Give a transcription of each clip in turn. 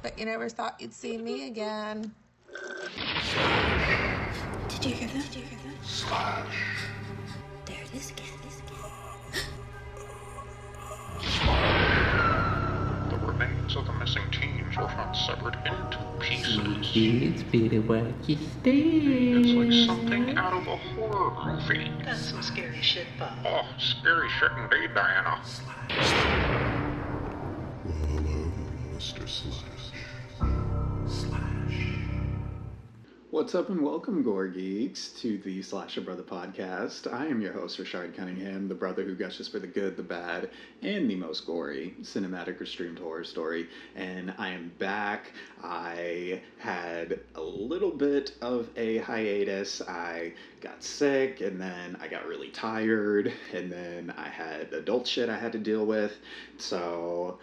but you never thought you'd see me again. Did you hear that? Slash. There it is again. The remains of the missing teens were found severed into pieces. Kids better watch your step. It's like something out of a horror movie. That's some scary shit, Bob. Oh, scary shit indeed, Diana. Well, hello, Mr. Slash. What's up and welcome, Gore Geeks, to the Slasha Brotha podcast. I am your host, Rashard Cunningham, the brother who gushes for the good, the bad, and the most gory cinematic or streamed horror story. And I am back. I had a little bit of a hiatus. I got sick, and then I got really tired, and then I had adult shit I had to deal with. So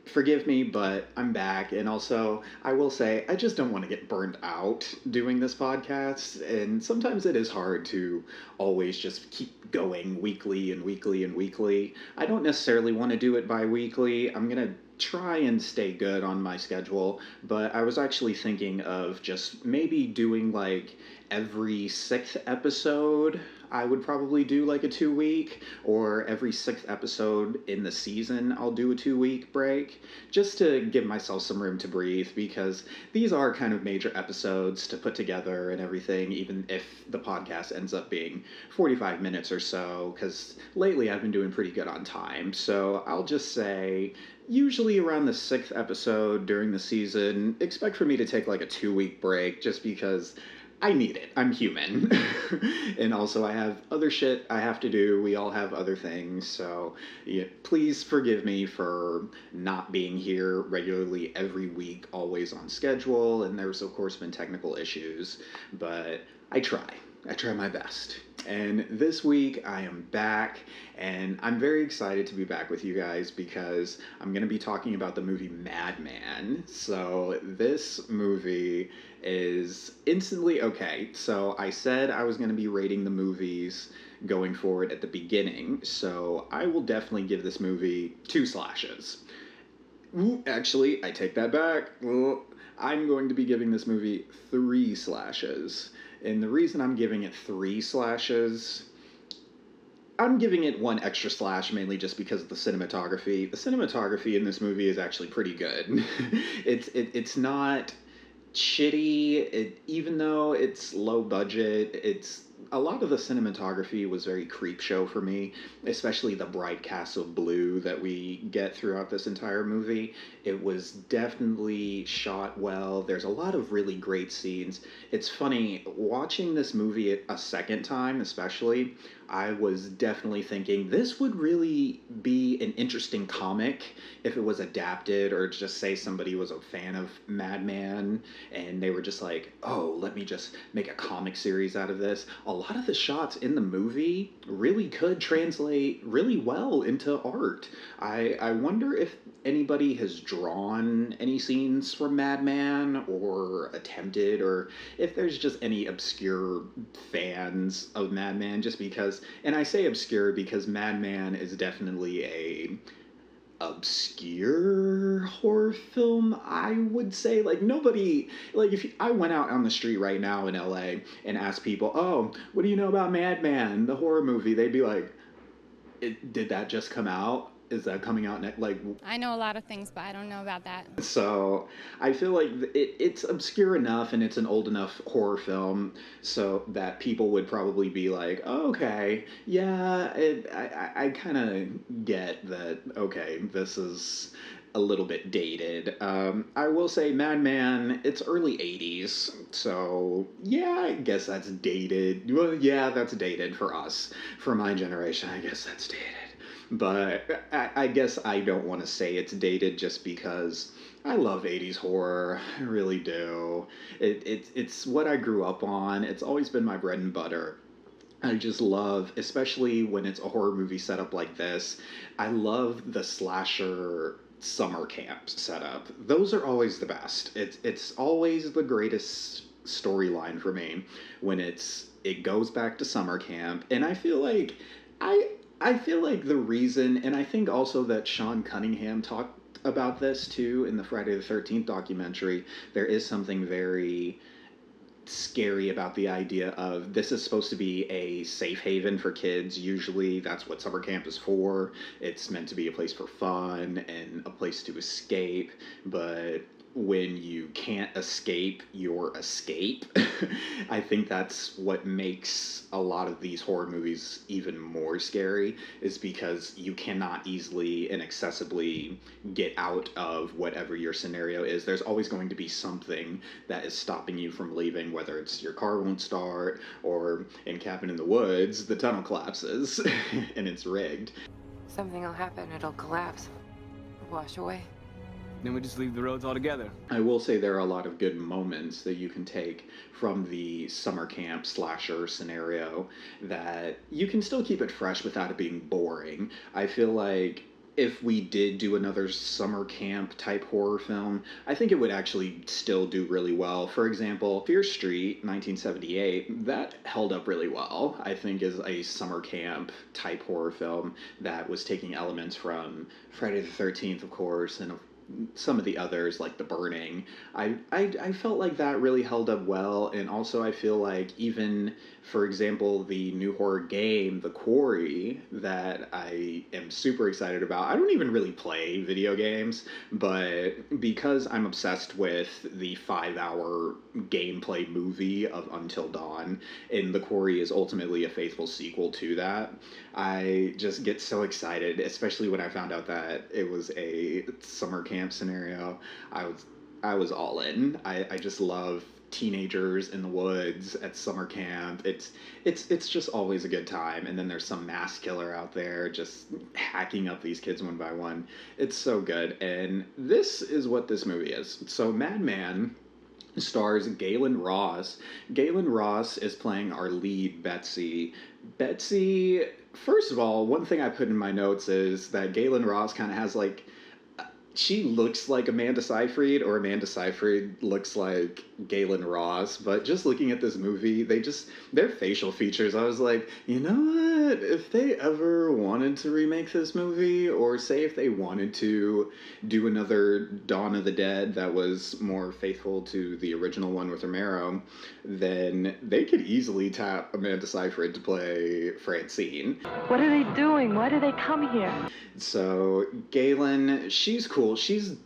forgive me, but I'm back. And also, I will say, I just don't want to get burned out doing this podcast. And sometimes it is hard to always just keep going weekly and weekly and weekly. I don't necessarily want to do it bi-weekly. I'm going to try and stay good on my schedule, but I was actually thinking of just maybe doing like every sixth episode. I would probably do like a 2-week, or every sixth episode in the season I'll do a 2-week break, just to give myself some room to breathe, because these are kind of major episodes to put together and everything, even if the podcast ends up being 45 minutes or so, because lately I've been doing pretty good on time. So I'll just say, usually around the 6th episode during the season, expect for me to take like a 2-week break, just because I need it. I'm human. And also I have other shit I have to do. We all have other things. So yeah, please forgive me for not being here regularly every week, always on schedule. And there's of course been technical issues, but I try my best. And this week I am back, and I'm very excited to be back with you guys because I'm going to be talking about the movie Madman. So this movie is instantly okay. So I said I was going to be rating the movies going forward at the beginning, so I will definitely give this movie 2 slashes. Ooh, actually, I take that back. I'm going to be giving this movie 3 slashes. And the reason I'm giving it 3 slashes, I'm giving it 1 extra slash mainly just because of the cinematography. The cinematography in this movie is actually pretty good. It's not shitty. Even though it's low budget, it's a lot of the cinematography was very Creepshow for me, especially the bright cast of blue that we get throughout this entire movie. It was definitely shot well. There's a lot of really great scenes. It's funny, watching this movie a second time especially, I was definitely thinking this would really be an interesting comic if it was adapted, or just say somebody was a fan of Madman and they were just like, oh, let me just make a comic series out of this. A lot of the shots in the movie really could translate really well into art. I wonder if anybody has drawn any scenes from Madman or attempted, or if there's just any obscure fans of Madman, just because, and I say obscure because Madman is definitely a obscure horror film, I would say. Like, nobody, like, if I went out on the street right now in LA and asked people, oh, what do you know about Madman, the horror movie, they'd be like, did that just come out? Is that coming out next? Like, I know a lot of things, but I don't know about that. So I feel like it's obscure enough, and it's an old enough horror film, so that people would probably be like, oh, okay, yeah, I kind of get that, okay, this is a little bit dated. I will say Madman, it's early 80s, so yeah, I guess that's dated. Well, yeah, that's dated for us. For my generation, I guess that's dated. But I guess I don't want to say it's dated just because I love 80s horror. I really do. It's what I grew up on. It's always been my bread and butter. I just love, especially when it's a horror movie set up like this, I love the slasher summer camp setup. Those are always the best. It's always the greatest storyline for me when it goes back to summer camp. And I feel like I feel like the reason, and I think also that Sean Cunningham talked about this too in the Friday the 13th documentary, there is something very scary about the idea of this is supposed to be a safe haven for kids. Usually that's what summer camp is for. It's meant to be a place for fun and a place to escape, but when you can't escape your escape, I think that's what makes a lot of these horror movies even more scary, is because you cannot easily and accessibly get out of whatever your scenario is. There's always going to be something that is stopping you from leaving, whether it's your car won't start, or in Cabin in the Woods, the tunnel collapses and it's rigged. Something will happen, it'll collapse, wash away. Then we just leave the roads altogether. I will say there are a lot of good moments that you can take from the summer camp slasher scenario that you can still keep it fresh without it being boring. I feel like if we did do another summer camp type horror film, I think it would actually still do really well. For example, Fear Street, 1978, that held up really well, I think, is a summer camp type horror film that was taking elements from Friday the 13th, of course, and some of the others like The Burning. I felt like that really held up well, and also I feel like even, for example, the new horror game, The Quarry, that I am super excited about. I don't even really play video games, but because I'm obsessed with the 5-hour gameplay movie of Until Dawn, and The Quarry is ultimately a faithful sequel to that, I just get so excited, especially when I found out that it was a summer camp scenario. I was all in. I just love teenagers in the woods at summer camp. It's just always a good time. And then there's some mass killer out there just hacking up these kids one by one. It's so good. And this is what this movie is. So Madman stars Gaylen Ross. Gaylen Ross is playing our lead, Betsy. Betsy, first of all, one thing I put in my notes is that Gaylen Ross kind of has like, she looks like Amanda Seyfried, or Amanda Seyfried looks like Gaylen Ross, but just looking at this movie, their facial features, I was like, you know what, if they ever wanted to remake this movie, or say if they wanted to do another Dawn of the Dead that was more faithful to the original one with Romero, then they could easily tap Amanda Seyfried to play Francine. What are they doing? Why do they come here? So Gaylen, she's cool. She's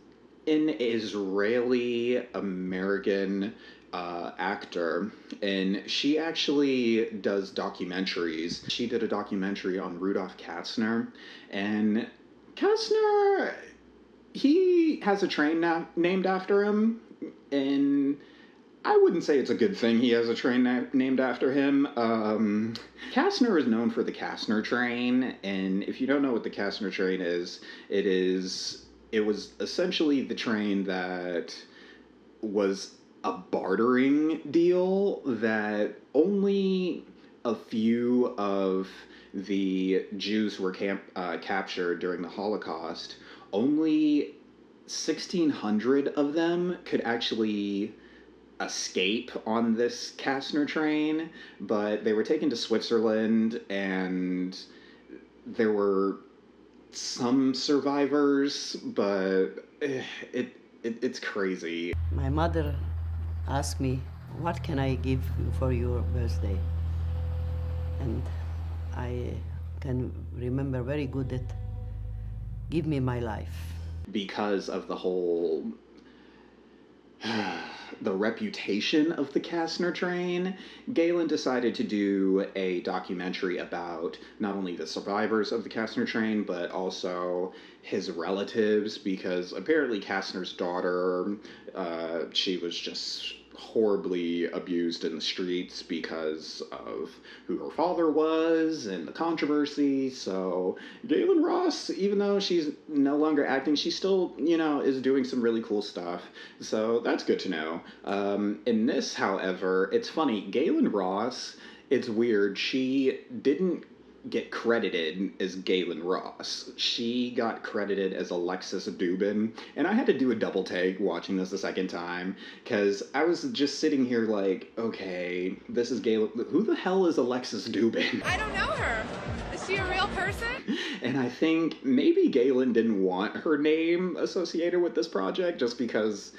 an Israeli-American actor, and she actually does documentaries. She did a documentary on Rudolf Kastner, and Kastner, he has a train now named after him, and I wouldn't say it's a good thing he has a train named after him. Kastner is known for the Kastner train, and if you don't know what the Kastner train is, it was essentially the train that was a bartering deal that only a few of the Jews who were captured during the Holocaust, only 1,600 of them could actually escape on this Kastner train, but they were taken to Switzerland, and there were some survivors, but it's crazy. My mother asked me, what can I give you for your birthday? And I can remember very good that give me my life. Because of the whole the reputation of the Kastner train, Gaylen decided to do a documentary about not only the survivors of the Kastner train, but also his relatives, because apparently Kastner's daughter, she was just horribly abused in the streets because of who her father was and the controversy. So Gaylen Ross, even though she's no longer acting, she still, is doing some really cool stuff. So that's good to know. In this, however, it's funny. Gaylen Ross, it's weird. She didn't get credited as Gaylen Ross. She got credited as Alexis Dubin, and I had to do a double take watching this a second time, because I was just sitting here like, okay, this is Gaylen. Who the hell is Alexis Dubin? I don't know her. This Is she a real person? And I think maybe Gaylen didn't want her name associated with this project just because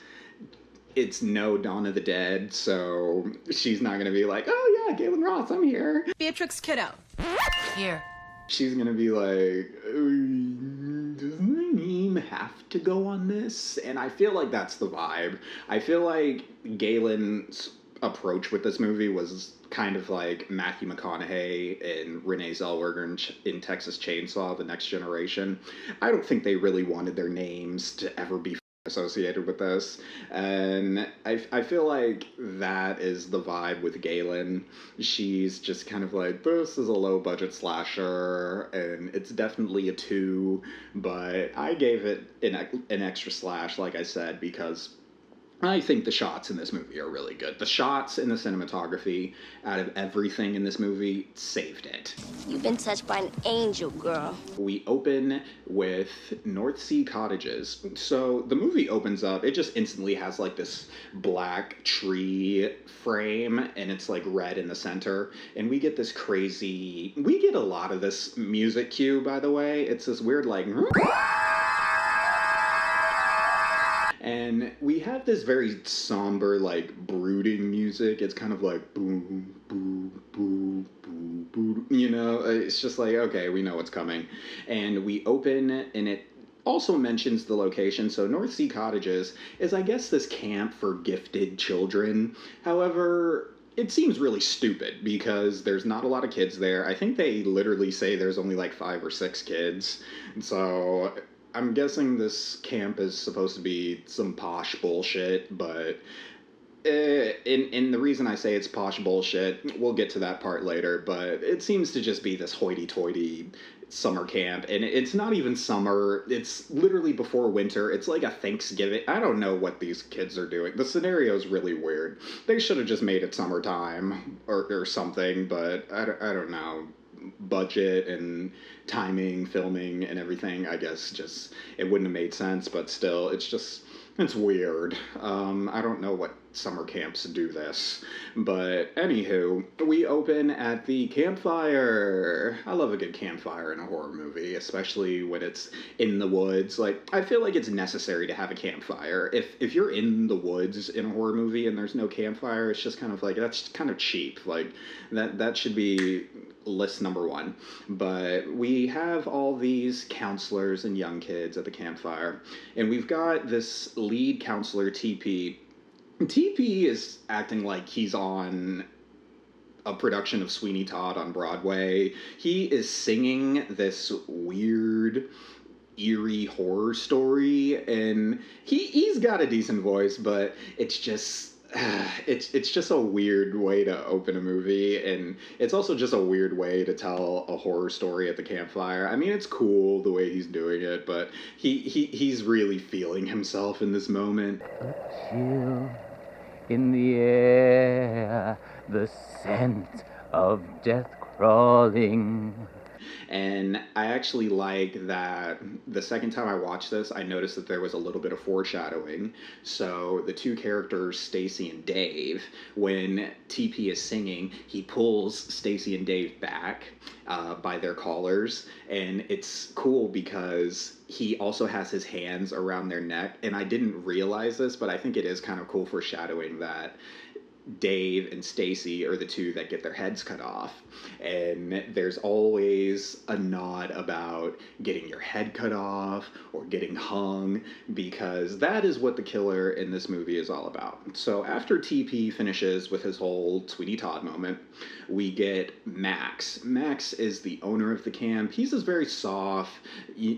it's no Dawn of the Dead, so she's not going to be like, oh yeah, Gaylen Ross, I'm here. Beatrix Kiddo. Here. She's going to be like, does my name have to go on this? And I feel like that's the vibe. I feel like Gaylen's approach with this movie was kind of like Matthew McConaughey and Renee Zellweger in Texas Chainsaw, The Next Generation. I don't think they really wanted their names to ever be associated with this, and I feel like that is the vibe with Gaylen. She's just kind of like, this is a low budget slasher, and it's definitely a 2, but I gave it an extra slash, like I said, because I think the shots in this movie are really good. The shots and the cinematography, out of everything in this movie, saved it. You've been touched by an angel, girl. We open with North Sea Cottages. So the movie opens up, it just instantly has like this black tree frame, and it's like red in the center. And we get this crazy, we get a lot of this music cue, by the way. It's this weird like... And we have this very somber, like, brooding music. It's kind of like boom, boom, boom, boom, boom. You know, it's just like, okay, we know what's coming. And we open, and it also mentions the location. So North Sea Cottages is, I guess, this camp for gifted children. However, it seems really stupid because there's not a lot of kids there. I think they literally say there's only like 5 or 6 kids. So I'm guessing this camp is supposed to be some posh bullshit, but in the reason I say it's posh bullshit, we'll get to that part later, but it seems to just be this hoity-toity summer camp, and it's not even summer, it's literally before winter, it's like a Thanksgiving. I don't know what these kids are doing. The scenario's really weird. They should have just made it summertime or something, but I don't know. Budget and timing, filming, and everything, I guess just it wouldn't have made sense, but still, it's weird. I don't know what summer camps do this, but anywho, we open at the campfire. I love a good campfire in a horror movie, especially when it's in the woods. Like, I feel like it's necessary to have a campfire. If you're in the woods in a horror movie and there's no campfire, it's just kind of like, that's kind of cheap. Like, that should be list number 1. But we have all these counselors and young kids at the campfire, and we've got this lead counselor, TP. TP is acting like he's on a production of Sweeney Todd on Broadway. He is singing this weird, eerie horror story, and he's got a decent voice, but it's just it's just a weird way to open a movie, and it's also just a weird way to tell a horror story at the campfire. I mean, it's cool the way he's doing it, but he's really feeling himself in this moment. Chill in the air, the scent of death crawling. And I actually like that the second time I watched this, I noticed that there was a little bit of foreshadowing. So the two characters, Stacy and Dave, when TP is singing, he pulls Stacy and Dave back by their collars. And it's cool because he also has his hands around their neck. And I didn't realize this, but I think it is kind of cool foreshadowing that Dave and Stacy are the two that get their heads cut off, and there's always a nod about getting your head cut off or getting hung, because that is what the killer in this movie is all about. So after TP finishes with his whole Sweeney Todd moment, we get Max. Max is the owner of the camp. He's this very soft,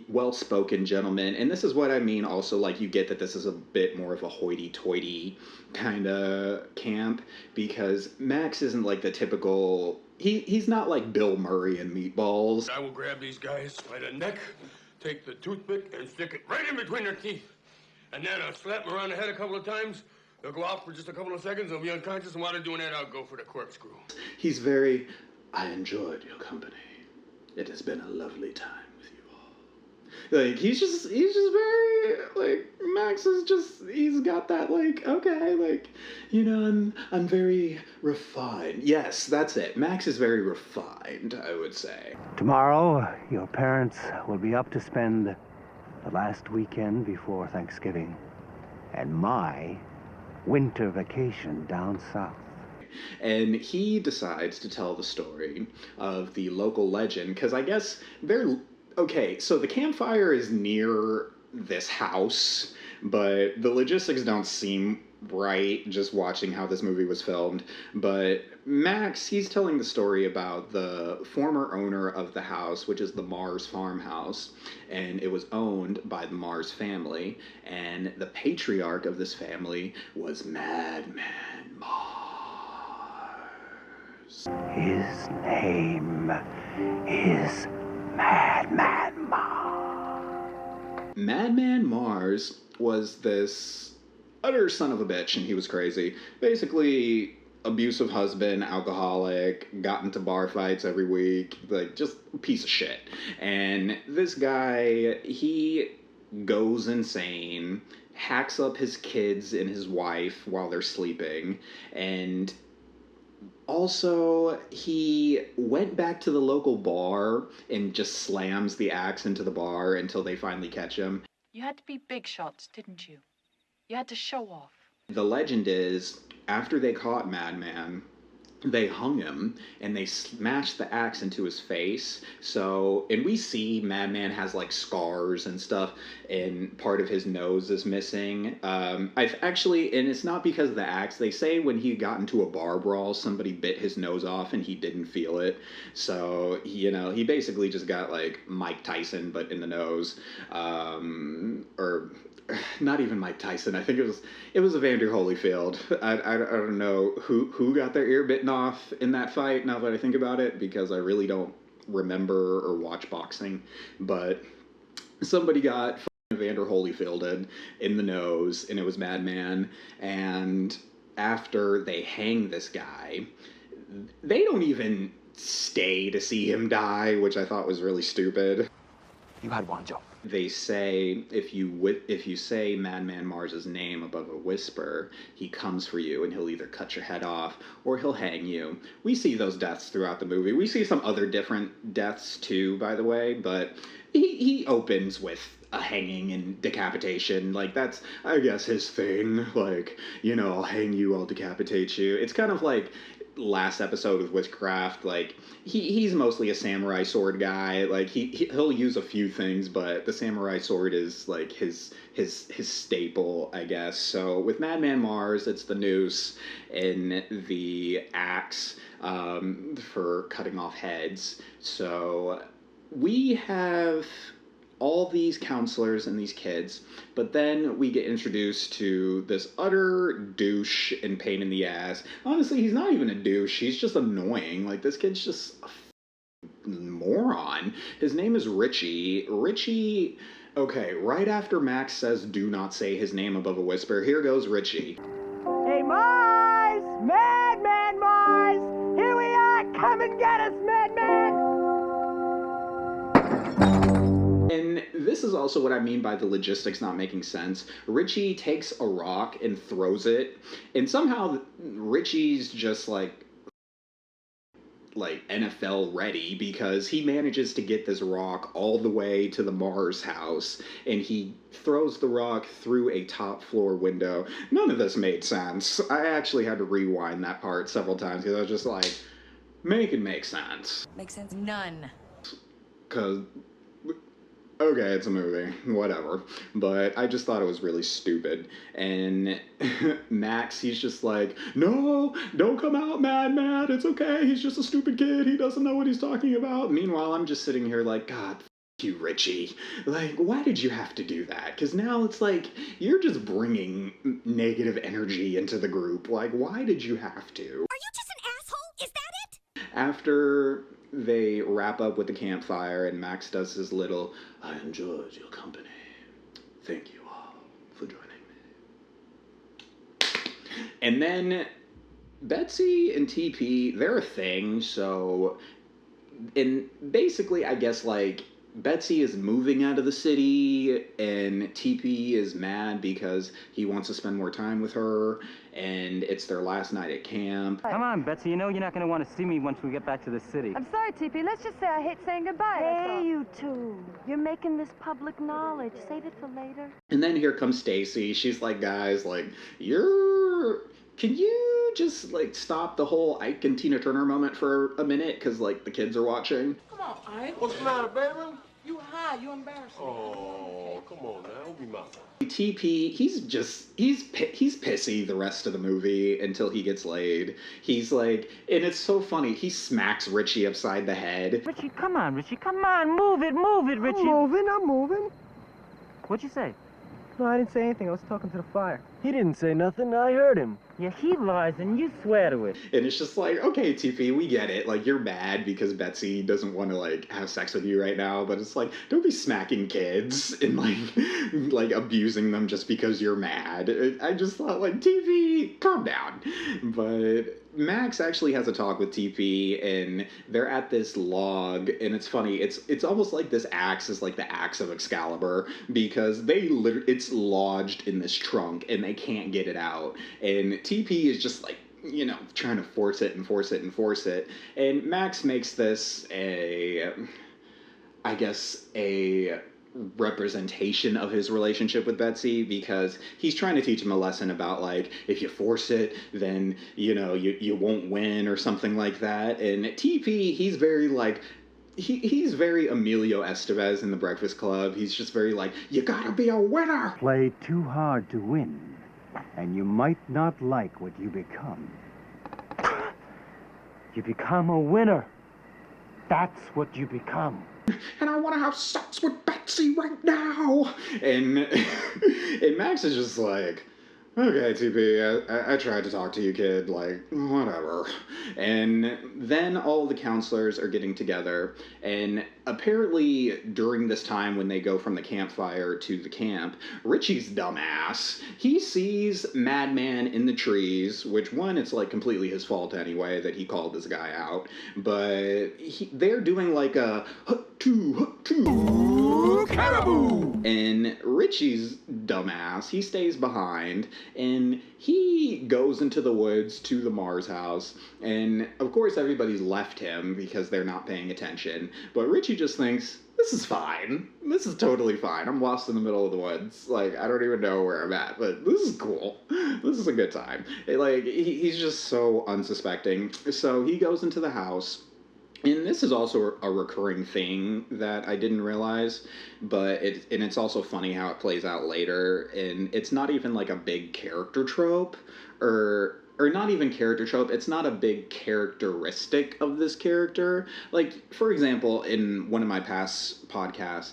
well-spoken gentleman, and this is what I mean also, like, you get that this is a bit more of a hoity-toity kind of camp, because Max isn't like the typical, he's not like Bill Murray in Meatballs. I will grab these guys by the neck, take the toothpick and stick it right in between their teeth, and then I'll slap them around the head a couple of times. They'll go off for just a couple of seconds, they'll be unconscious, and while they're doing that, I'll go for the corkscrew. He's very, I enjoyed your company. It has been a lovely time with you all. Like, he's just very, like, Max is just, he's got that, like, okay, like, you know, I'm very refined. Yes, that's it. Max is very refined, I would say. Tomorrow, your parents will be up to spend the last weekend before Thanksgiving and my winter vacation down south. And he decides to tell the story of the local legend, because I guess they're, okay, so the campfire is near this house, but the logistics don't seem right just watching how this movie was filmed. But Max, he's telling the story about the former owner of the house, which is the Mars farmhouse, and it was owned by the Mars family, and the patriarch of this family was Madman Mars. His name is Madman Mars. Madman Mars was this utter son of a bitch, and he was crazy. Basically, abusive husband, alcoholic, got into bar fights every week, like, just a piece of shit. And this guy, he goes insane, hacks up his kids and his wife while they're sleeping, and also, he went back to the local bar and just slams the axe into the bar until they finally catch him. You had to be big shots, didn't you? You had to show off. The legend is, after they caught Madman, they hung him and they smashed the axe into his face. So, and we see Madman has like scars and stuff, and part of his nose is missing. I've actually, and it's not because of the axe. They say when he got into a bar brawl, somebody bit his nose off and he didn't feel it. So, you know, he basically just got like Mike Tyson, but in the nose. Or not even Mike Tyson. I think it was Evander Holyfield. I don't know who got their ear bitten off in that fight, now that I think about it, because I really don't remember or watch boxing. But somebody got Evander Holyfielded in the nose, and it was Madman. And after they hang this guy, they don't even stay to see him die, which I thought was really stupid. You had one job. They say if you say Madman Mars's name above a whisper, he comes for you and he'll either cut your head off or he'll hang you. We see those deaths throughout the movie. We see some other different deaths too, by the way, but he opens with a hanging and decapitation. Like, that's, I guess, his thing. Like, you know, I'll hang you, I'll decapitate you. It's kind of like last episode of Witchcraft. Like, he's mostly a samurai sword guy. Like, he'll use a few things, but the samurai sword is like his staple, I guess. So with Madman Mars, it's the noose and the axe for cutting off heads. So we have all these counselors and these kids, but then we get introduced to this utter douche and pain in the ass. Honestly, he's not even a douche, he's just annoying. Like, this kid's just a moron. His name is Richie. Richie, okay, right after Max says do not say his name above a whisper, here goes Richie. Hey, Mars! Madman Mars! Here we are! Come and get us, Madman! And this is also what I mean by the logistics not making sense. Richie takes a rock and throws it, and somehow Richie's just like NFL ready, because he manages to get this rock all the way to the Mars house, and he throws the rock through a top floor window. None of this made sense. I actually had to rewind that part several times because I was just like, make it make sense. Makes sense? None. Because, okay, it's a movie, whatever. But I just thought it was really stupid. And Max, he's just like, no, don't come out, Madman. It's okay. He's just a stupid kid. He doesn't know what he's talking about. Meanwhile, I'm just sitting here like, God, f*** you, Richie. Like, why did you have to do that? Because now it's like, you're just bringing negative energy into the group. Like, why did you have to? Are you just an asshole? Is that it? After they wrap up with the campfire and Max does his little, I enjoyed your company. Thank you all for joining me. And then Betsy and TP, they're a thing, so, and basically, I guess, like, Betsy is moving out of the city, and TP is mad because he wants to spend more time with her, and it's their last night at camp. Come on, Betsy, you know you're not going to want to see me once we get back to the city. I'm sorry, TP. Let's just say I hate saying goodbye. Hey, you two. You're making this public knowledge. Save it for later. And then here comes Stacy. She's like, guys, like, can you just, like, stop the whole Ike and Tina Turner moment for a minute? Because, like, the kids are watching. Come on, Ike. What's the matter, baby? You high. You embarrassing. Oh, come on now. Don't be mouthing. TP, he's pissy the rest of the movie until he gets laid. He's like, and it's so funny, he smacks Richie upside the head. Richie, come on, Richie, come on, move it, Richie. I'm moving. What'd you say? No, I didn't say anything. I was talking to the fire. He didn't say nothing. I heard him. Yeah, he lies and you swear to it. And it's just like, okay, TP, we get it. Like, you're mad because Betsy doesn't want to, like, have sex with you right now. But it's like, don't be smacking kids and, like abusing them just because you're mad. I just thought, like, TP, calm down. But Max actually has a talk with TP, and they're at this log, and it's funny. It's almost like this axe is like the axe of Excalibur, because it's lodged in this trunk, and they can't get it out. And TP is just like, you know, trying to force it and force it and force it. And Max makes this a representation of his relationship with Betsy, because he's trying to teach him a lesson about, like, if you force it, then, you know, you won't win or something like that. And TP, he's very, like, he's very Emilio Estevez in The Breakfast Club. He's just very like, you gotta be a winner. Play too hard to win, and you might not like what you become. You become a winner. That's what you become. And I want to have sex with Betsy right now. And Max is just like, okay, TP, I tried to talk to you, kid, like, whatever. And then all the counselors are getting together, and apparently during this time when they go from the campfire to the camp, Richie's dumbass, he sees Madman in the trees, which, one, it's like completely his fault anyway that he called this guy out, but they're doing like a hut-two, caribou! And Richie's dumbass, he stays behind, and he goes into the woods to the Mars house, and of course everybody's left him because they're not paying attention, but Richie just thinks, this is fine. This is totally fine. I'm lost in the middle of the woods. Like, I don't even know where I'm at, but this is cool. This is a good time. He's just so unsuspecting. So he goes into the house. And this is also a recurring thing that I didn't realize, but it's also funny how it plays out later, and it's not even like a big character trope, or not even character trope, it's not a big characteristic of this character. Like, for example, in one of my past podcasts,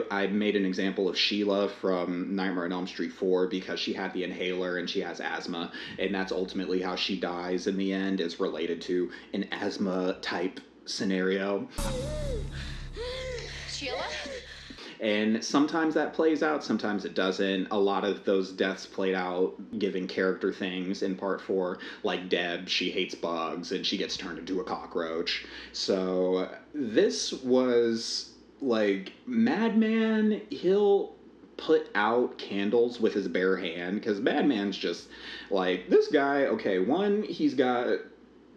I made an example of Sheila from Nightmare on Elm Street 4 because she had the inhaler and she has asthma, and that's ultimately how she dies in the end, is related to an asthma-type scenario. Sheila? And sometimes that plays out, sometimes it doesn't. A lot of those deaths played out giving character things in part 4. Like Deb, she hates bugs and she gets turned into a cockroach. So this was like, Madman, he'll put out candles with his bare hand, because Madman's just like, this guy, okay, one, he's got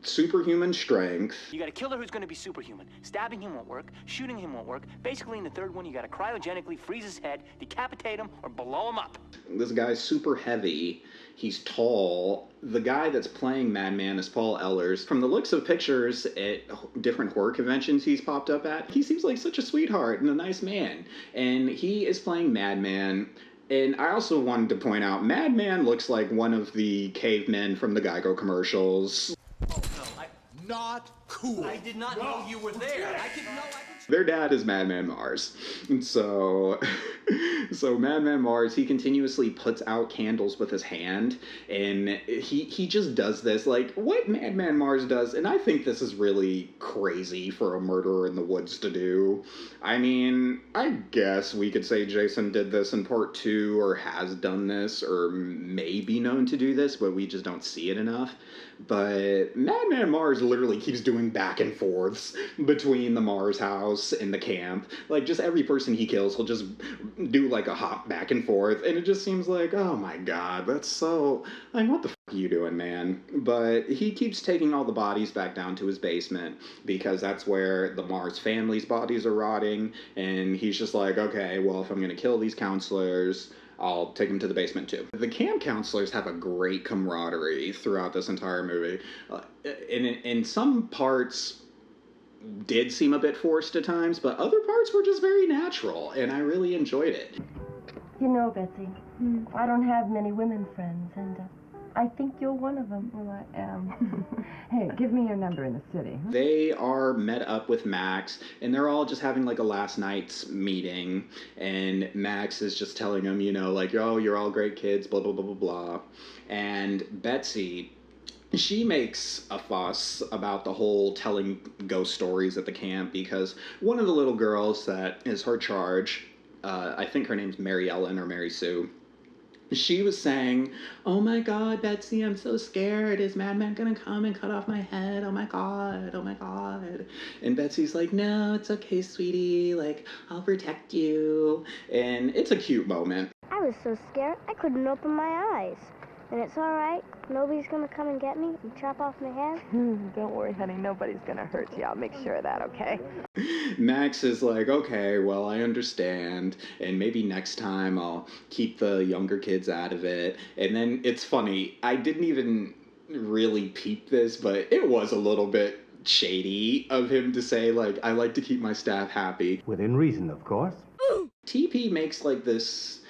superhuman strength. You got a killer who's going to be superhuman. Stabbing him won't work. Shooting him won't work. Basically, in the third one, you got to cryogenically freeze his head, decapitate him, or blow him up. This guy's super heavy. He's tall. The guy that's playing Madman is Paul Ehlers. From the looks of pictures at different horror conventions he's popped up at, he seems like such a sweetheart and a nice man. And he is playing Madman. And I also wanted to point out, Madman looks like one of the cavemen from the Geico commercials. Not cool. I did not know you were there. Their dad is Madman Mars. And so Madman Mars, he continuously puts out candles with his hand, and he just does this, like, what Madman Mars does, and I think this is really crazy for a murderer in the woods to do. I mean, I guess we could say Jason did this in part 2, or has done this, or may be known to do this, but we just don't see it enough. But Madman Mars literally keeps doing doing back and forths between the Mars house and the camp. Like, just every person he kills, he'll just do like a hop back and forth, and it just seems like, oh my god, that's so, like, what the fuck are you doing, man? But he keeps taking all the bodies back down to his basement, because that's where the Mars family's bodies are rotting, and he's just like, okay, well, if I'm gonna kill these counselors, I'll take them to the basement too. The camp counselors have a great camaraderie throughout this entire movie. In some parts did seem a bit forced at times, but other parts were just very natural, and I really enjoyed it. You know, Betsy, I don't have many women friends, and I think you're one of them. Well, I am. Hey, give me your number in the city. They are met up with Max, and they're all just having like a last night's meeting, and Max is just telling them, you know, like, oh, you're all great kids, blah, blah, blah, blah, blah. And Betsy, she makes a fuss about the whole telling ghost stories at the camp, because one of the little girls that is her charge, I think her name's Mary Ellen or Mary Sue, she was saying, oh my god, Betsy, I'm so scared. Is Madman gonna come and cut off my head? Oh my god, oh my god. And Betsy's like, no, it's okay, sweetie. Like, I'll protect you. And it's a cute moment. I was so scared, I couldn't open my eyes. And it's all right. Nobody's gonna come and get me and chop off my head. Don't worry, honey. Nobody's gonna hurt you. I'll make sure of that, okay? Max is like, okay, well, I understand. And maybe next time I'll keep the younger kids out of it. And then it's funny. I didn't even really peep this, but it was a little bit shady of him to say, like, I like to keep my staff happy. Within reason, of course. TP makes, like, this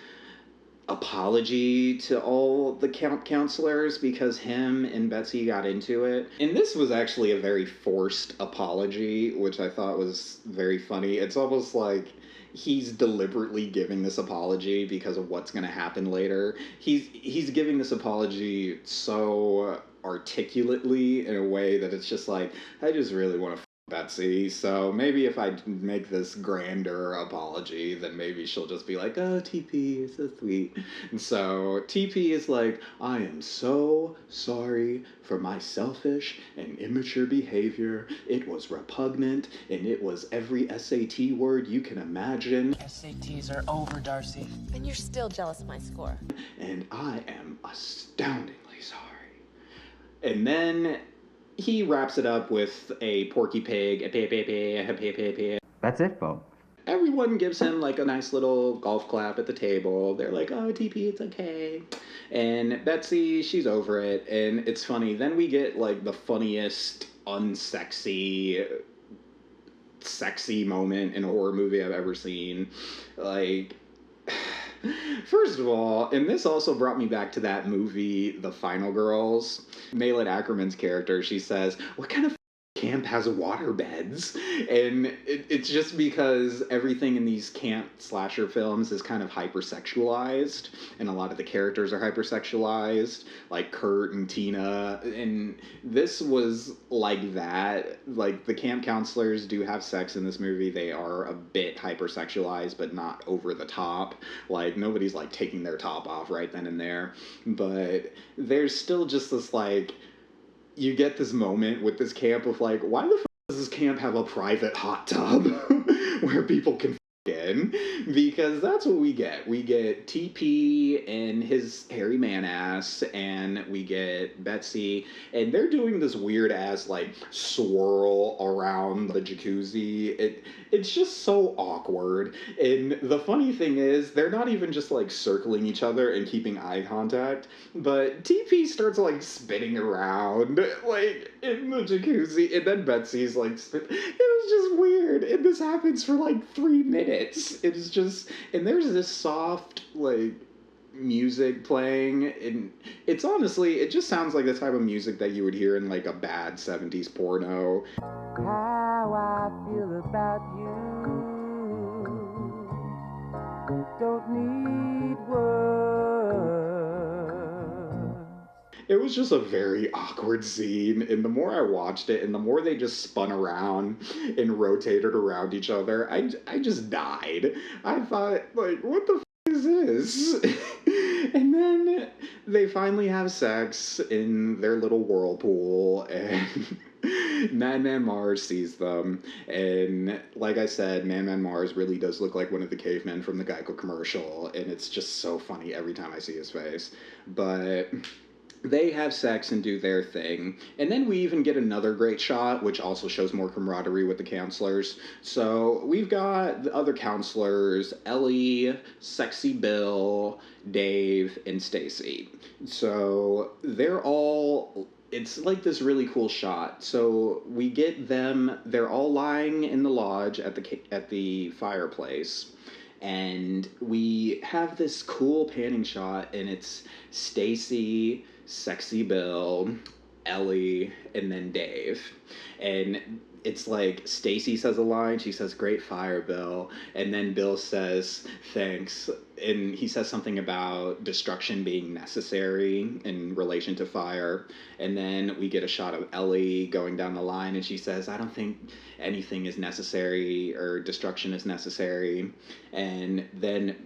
apology to all the camp counselors because him and Betsy got into it. And this was actually a very forced apology, which I thought was very funny. It's almost like he's deliberately giving this apology because of what's going to happen later. He's giving this apology so articulately in a way that it's just like, I just really want to Betsy, so maybe if I make this grander apology, then maybe she'll just be like, oh, TP, you're so sweet. And so TP is like, I am so sorry for my selfish and immature behavior. It was repugnant, and it was every SAT word you can imagine. SATs are over, Darcy. And you're still jealous of my score. And I am astoundingly sorry. And then he wraps it up with a Porky Pig, That's it, folks. Everyone gives him like a nice little golf clap at the table. They're like, oh, TP, it's okay. And Betsy, she's over it. And it's funny. Then we get like the funniest, unsexy, sexy moment in a horror movie I've ever seen. Like, first of all, and this also brought me back to that movie, The Final Girls. Malin Ackerman's character, she says, what kind of camp has water beds? And it's just because everything in these camp slasher films is kind of hypersexualized, and a lot of the characters are hypersexualized, like Kurt and Tina, and this was like that. Like, the camp counselors do have sex in this movie. They are a bit hypersexualized, but not over the top. Like, nobody's like taking their top off right then and there, but there's still just this like, you get this moment with this camp of like, why the f*** does this camp have a private hot tub where people can f*** in? Because that's what we get. We get TP and his hairy man ass, and we get Betsy, and they're doing this weird ass like swirl around the jacuzzi. It's just so awkward. And the funny thing is, they're not even just like circling each other and keeping eye contact, but TP starts like spinning around like in the jacuzzi, and then Betsy's like it was just weird. And this happens for like 3 minutes. It's just, and there's this soft like music playing, and it's honestly, it just sounds like the type of music that you would hear in like a bad 70s porno. How I feel about you don't need words. It was just a very awkward scene, and the more I watched it, and the more they just spun around and rotated around each other, I just died. I thought, like, what the f*** is this? And then they finally have sex in their little whirlpool, and Madman Mars sees them, and like I said, Madman Mars really does look like one of the cavemen from the Geico commercial, and it's just so funny every time I see his face. But they have sex and do their thing, and then we even get another great shot, which also shows more camaraderie with the counselors. So we've got the other counselors, Ellie, Sexy Bill, Dave, and Stacy. So they're all... It's like this really cool shot. So we get them, they're all lying in the lodge at the fireplace, and we have this cool panning shot, and it's Stacy, Sexy Bill, Ellie, and then Dave. And it's like Stacy says a line, she says, "Great fire, Bill." And then Bill says, "Thanks." And he says something about destruction being necessary in relation to fire. And then we get a shot of Ellie going down the line, and she says, "I don't think anything is necessary or destruction is necessary." And then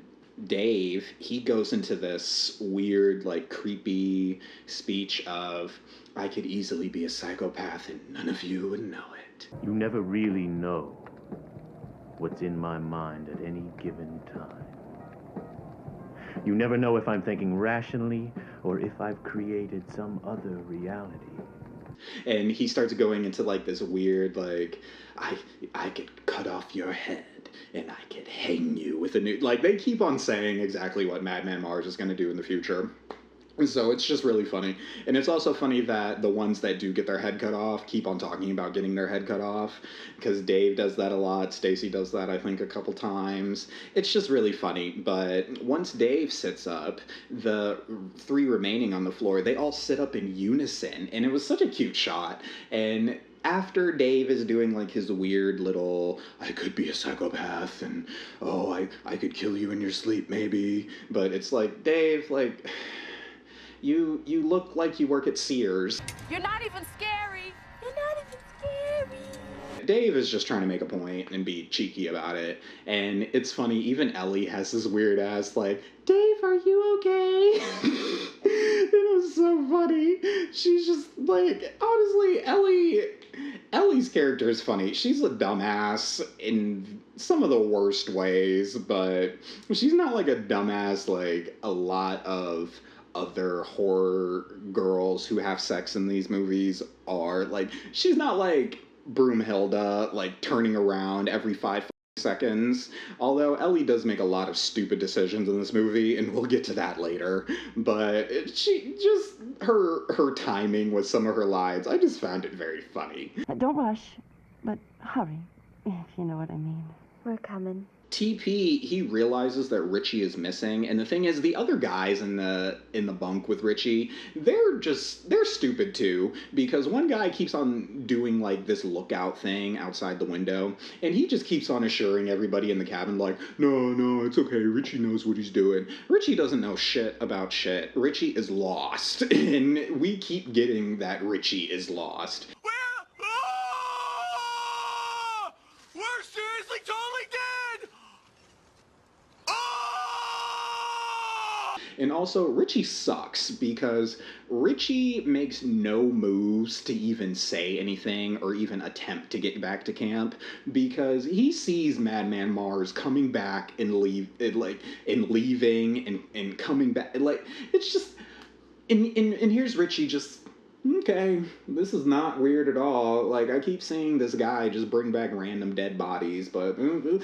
Dave, he goes into this weird, like, creepy speech of, "I could easily be a psychopath and none of you would know it." You never really know what's in my mind at any given time. You never know if I'm thinking rationally or if I've created some other reality. And he starts going into, like, this weird, like, I could cut off your head and I could hang you with a new... Like, they keep on saying exactly what Madman Mars is going to do in the future. So it's just really funny. And it's also funny that the ones that do get their head cut off keep on talking about getting their head cut off, because Dave does that a lot. Stacy does that, I think, a couple times. It's just really funny. But once Dave sits up, the three remaining on the floor, they all sit up in unison. And it was such a cute shot. And after Dave is doing, like, his weird little, "I could be a psychopath," and, "Oh, I could kill you in your sleep, maybe." But it's like, Dave, like... You look like you work at Sears. You're not even scary. You're not even scary. Dave is just trying to make a point and be cheeky about it. And it's funny, even Ellie has this weird ass, like, "Dave, are you okay?" It was so funny. She's just, like, honestly, Ellie's character is funny. She's a dumbass in some of the worst ways, but she's not like a dumbass like a lot of other horror girls who have sex in these movies are. Like, she's not like Broomhilda, like, turning around every 5 seconds. Although Ellie does make a lot of stupid decisions in this movie, and we'll get to that later. But she just, her timing with some of her lines, I just found it very funny. Don't rush, but hurry, if you know what I mean. We're coming. TP, he realizes that Richie is missing, and the thing is, the other guys in the bunk with Richie, they're stupid too, because one guy keeps on doing, like, this lookout thing outside the window, and he just keeps on assuring everybody in the cabin, like, no, it's okay, Richie knows what he's doing. Richie doesn't know shit about shit. Richie is lost, and we keep getting that Richie is lost. We're seriously totally dead! And also, Richie sucks, because Richie makes no moves to even say anything or even attempt to get back to camp, because he sees Madman Mars coming back and leaving and coming back. Like, it's just... And here's Richie just... Okay, this is not weird at all. Like, I keep seeing this guy just bring back random dead bodies, but this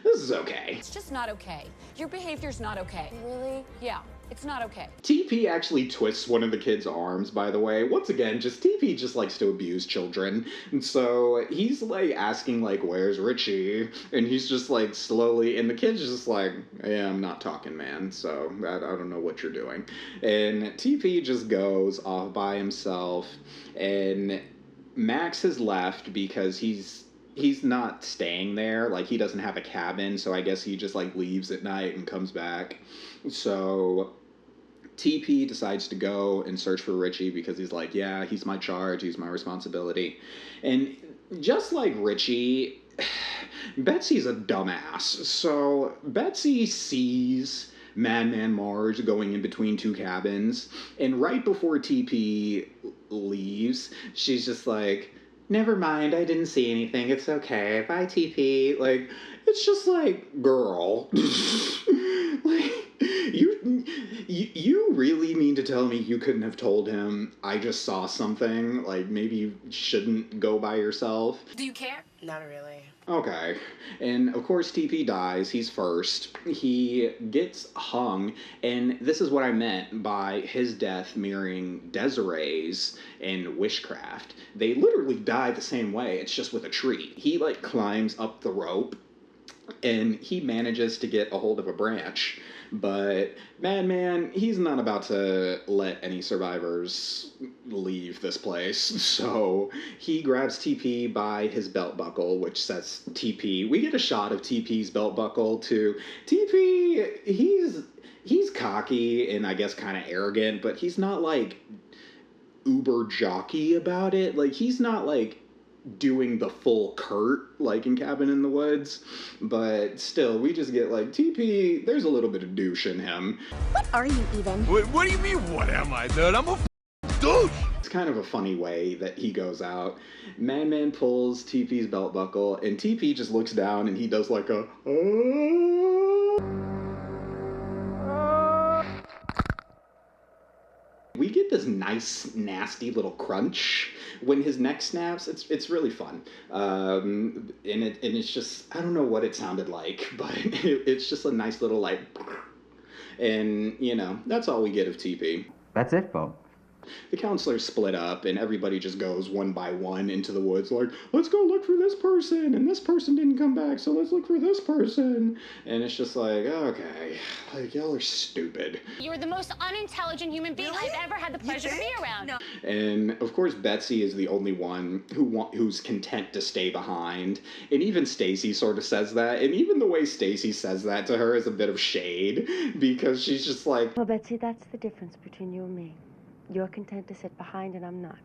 is okay. It's just not okay. Your behavior's not okay. Really? Yeah, it's not okay. TP actually twists one of the kids' arms, by the way. Once again, TP just likes to abuse children. And so he's, like, asking, like, "Where's Richie?" And he's just, like, slowly, and the kid's just like, "Yeah, I'm not talking, man, so I don't know what you're doing." And TP just goes off by himself, and Max has left because he's not staying there. Like, he doesn't have a cabin, so I guess he just, like, leaves at night and comes back. So TP decides to go and search for Richie because he's like, yeah, he's my charge, he's my responsibility. And just like Richie, Betsy's a dumbass. So Betsy sees Madman Mars going in between two cabins, and right before TP leaves, she's just like, never mind, I didn't see anything, it's okay, bye TP. Like, it's just like, girl. Like, you really mean to tell me you couldn't have told him, I just saw something, like maybe you shouldn't go by yourself? Do you care? Not really. Okay. And of course TP dies, he's first. He gets hung, and this is what I meant by his death mirroring Desiree's in Wishcraft. They literally die the same way, it's just with a tree. He like climbs up the rope, and he manages to get a hold of a branch, but Madman, he's not about to let any survivors leave this place, so he grabs TP by his belt buckle, which says TP. We get a shot of TP's belt buckle too. TP, he's cocky and I guess kind of arrogant, but he's not like uber jockey about it. Like, he's not like doing the full Kurt like in Cabin in the Woods, but still we just get like, TP, there's a little bit of douche in him. What are you even? What do you mean, what am I, dude? I'm a douche! It's kind of a funny way that he goes out. Madman pulls TP's belt buckle, and TP just looks down and he does like a We get this nice, nasty little crunch when his neck snaps. It's really fun, and it's just, I don't know what it sounded like, but it's just a nice little like, and you know, that's all we get of TP. That's it, folks. The counselors split up, and everybody just goes one by one into the woods, like, let's go look for this person, and this person didn't come back, so let's look for this person. And it's just like, okay, like, y'all are stupid. You're the most unintelligent human being I've ever had the pleasure to be around. No. And of course, Betsy is the only one who's content to stay behind. And even Stacy sort of says that. And even the way Stacy says that to her is a bit of shade, because she's just like, Well, Betsy, that's the difference between you and me. You're content to sit behind and I'm not.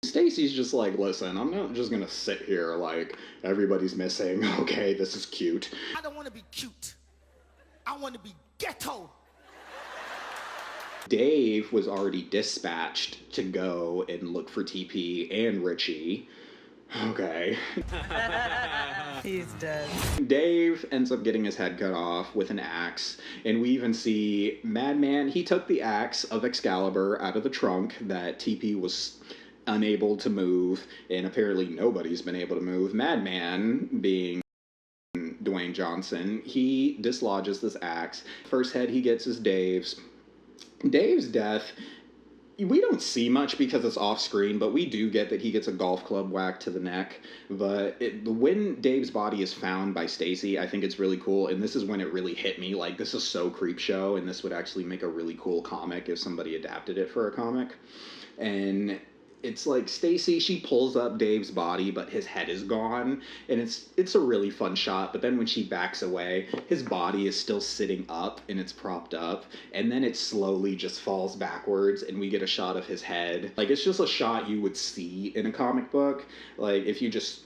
Stacy's just like, listen, I'm not just gonna sit here like everybody's missing. Okay, this is cute. I don't want to be cute. I want to be ghetto. Dave was already dispatched to go and look for TP and Richie. Okay. He's dead. Dave ends up getting his head cut off with an axe, and we even see Madman, he took the axe of Excalibur out of the trunk that TP was unable to move, and apparently nobody's been able to move. Madman, being Dwayne Johnson, he dislodges this axe. First head he gets is Dave's. Dave's death, we don't see much because it's off screen, but we do get that he gets a golf club whack to the neck. But when Dave's body is found by Stacy, I think it's really cool, and this is when it really hit me, like, this is so Creepshow, and this would actually make a really cool comic if somebody adapted it for a comic. And it's like Stacy, she pulls up Dave's body, but his head is gone, and it's a really fun shot. But then when she backs away, his body is still sitting up, and it's propped up, and then it slowly just falls backwards, and we get a shot of his head. Like, it's just a shot you would see in a comic book. Like, if you just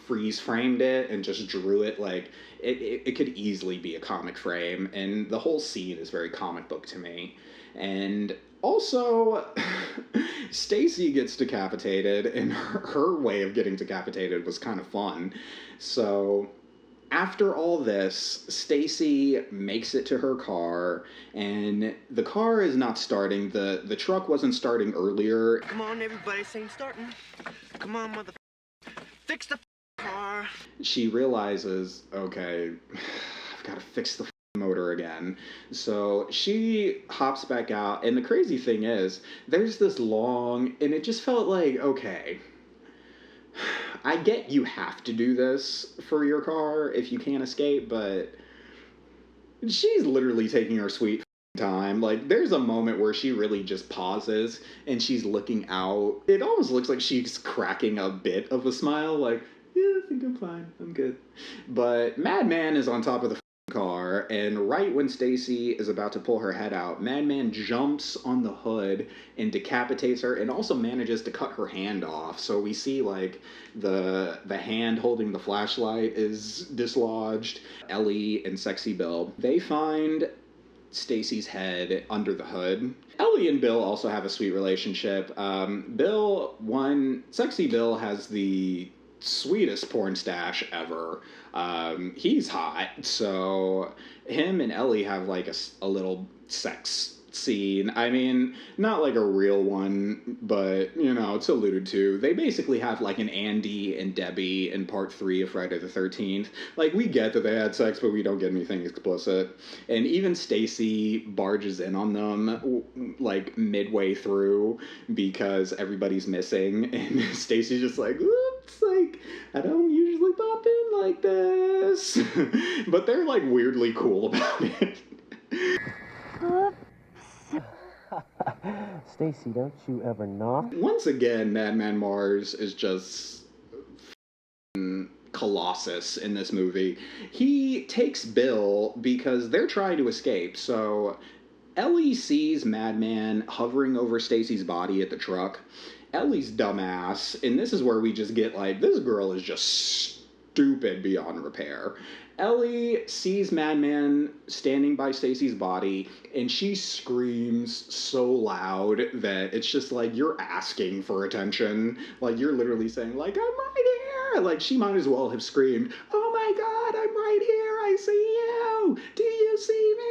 freeze framed it and just drew it, like, it could easily be a comic frame, and the whole scene is very comic book to me. And also, Stacy gets decapitated, and her way of getting decapitated was kind of fun. So after all this, Stacy makes it to her car, and the car is not starting. The truck wasn't starting earlier. Come on, everybody, sing starting. Come on, mother. Fix the car. She realizes, okay, I've got to fix the motor again. So she hops back out, and the crazy thing is, there's this long, and it just felt like, okay, I get you have to do this for your car if you can't escape, but she's literally taking her sweet time. Like, there's a moment where she really just pauses and she's looking out. It almost looks like she's cracking a bit of a smile, like, yeah, I think I'm fine, I'm good. But Madman is on top of the car, and right when Stacy is about to pull her head out, Madman jumps on the hood and decapitates her, and also manages to cut her hand off. So we see, like, the hand holding the flashlight is dislodged. Ellie and Sexy Bill, they find Stacy's head under the hood. Ellie and Bill also have a sweet relationship. Sexy Bill has the sweetest porn stash ever. He's hot, so him and Ellie have like a little sex scene. I mean, not like a real one, but, you know, it's alluded to. They basically have like an Andy and Debbie in part 3 of Friday the 13th. Like, we get that they had sex, but we don't get anything explicit. And even Stacy barges in on them like midway through because everybody's missing, and Stacy's just like, oops, like, I don't usually pop in like this. But they're like weirdly cool about it. Stacy, don't you ever knock? Once again, Madman Mars is just Colossus in this movie. He takes Bill because they're trying to escape. So Ellie sees Madman hovering over Stacy's body at the truck. Ellie's dumbass, and this is where we just get like, this girl is just stupid beyond repair. Ellie sees Madman standing by Stacy's body, and she screams so loud that it's just like, you're asking for attention. Like, you're literally saying, like, I'm right here. Like, she might as well have screamed, oh my God, I'm right here. I see you. Do you see me?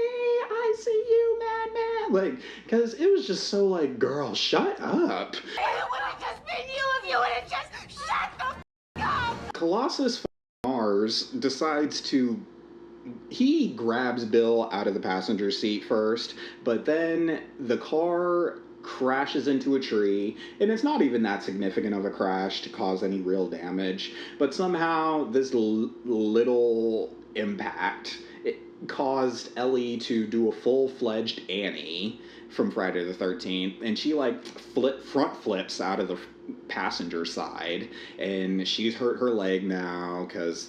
I see you, Madman. Like, because it was just so like, girl, shut up. It would have just been you if you would have just shut the up. Colossus Mars decides to, he grabs Bill out of the passenger seat first, but then the car crashes into a tree, and it's not even that significant of a crash to cause any real damage, but somehow this little impact, it caused Ellie to do a full-fledged Annie from Friday the 13th, and she like front flips out of the passenger side, and she's hurt her leg now because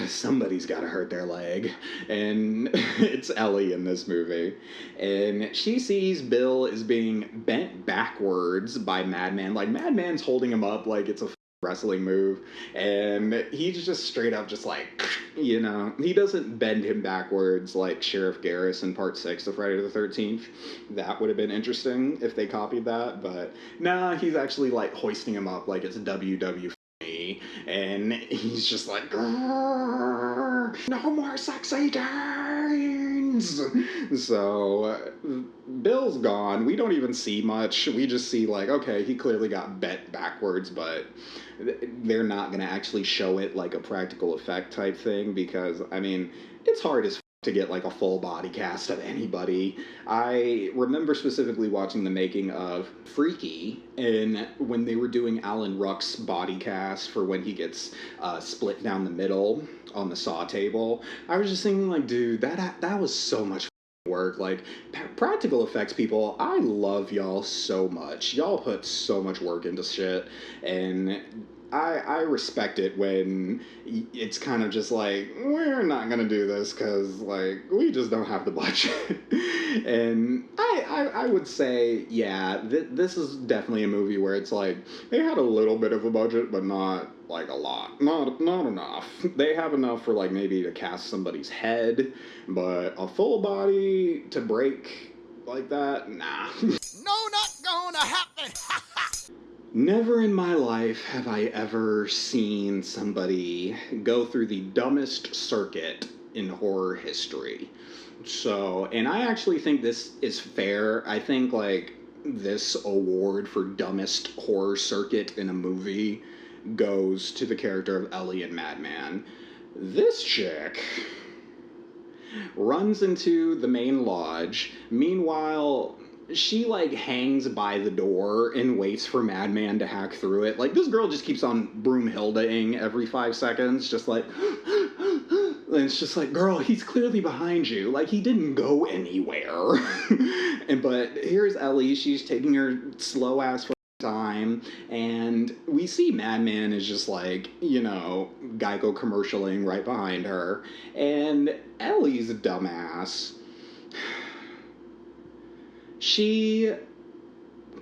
somebody's got to hurt their leg, and it's Ellie in this movie. And she sees Bill is being bent backwards by Madman. Like, Madman's holding him up like it's a wrestling move, and he's just straight up just like, you know, he doesn't bend him backwards like Sheriff Garris in part 6 of Friday the 13th. That would have been interesting if they copied that, but nah, he's actually like hoisting him up like it's WWE, and he's just like, no more sexy turns. So Bill's gone. We don't even see much. We just see like, okay, he clearly got bent backwards, but they're not going to actually show it like a practical effect type thing, because, I mean, it's hard as to get like a full body cast of anybody. I remember specifically watching the making of Freaky, and when they were doing Alan Ruck's body cast for when he gets split down the middle on the saw table, I was just thinking like, dude, that was so much work. Like, practical effects people, I love y'all so much. Y'all put so much work into shit, and I respect it when it's kind of just like, we're not gonna do this because like we just don't have the budget. And I would say, yeah, this is definitely a movie where it's like they had a little bit of a budget, but not like a lot, not enough. They have enough for like maybe to cast somebody's head, but a full body to break like that, nah. No, not gonna happen. Never in my life have I ever seen somebody go through the dumbest circuit in horror history. So, and I actually think this is fair. I think, like, this award for dumbest horror circuit in a movie goes to the character of Ellie in Madman. This chick runs into the main lodge. Meanwhile, she, like, hangs by the door and waits for Madman to hack through it. Like, this girl just keeps on Broomhilda-ing every 5 seconds, just like, and it's just like, girl, he's clearly behind you. Like, he didn't go anywhere. But here's Ellie. She's taking her slow-ass time, and we see Madman is just like, you know, Geico commercialing right behind her. And Ellie's a dumbass. She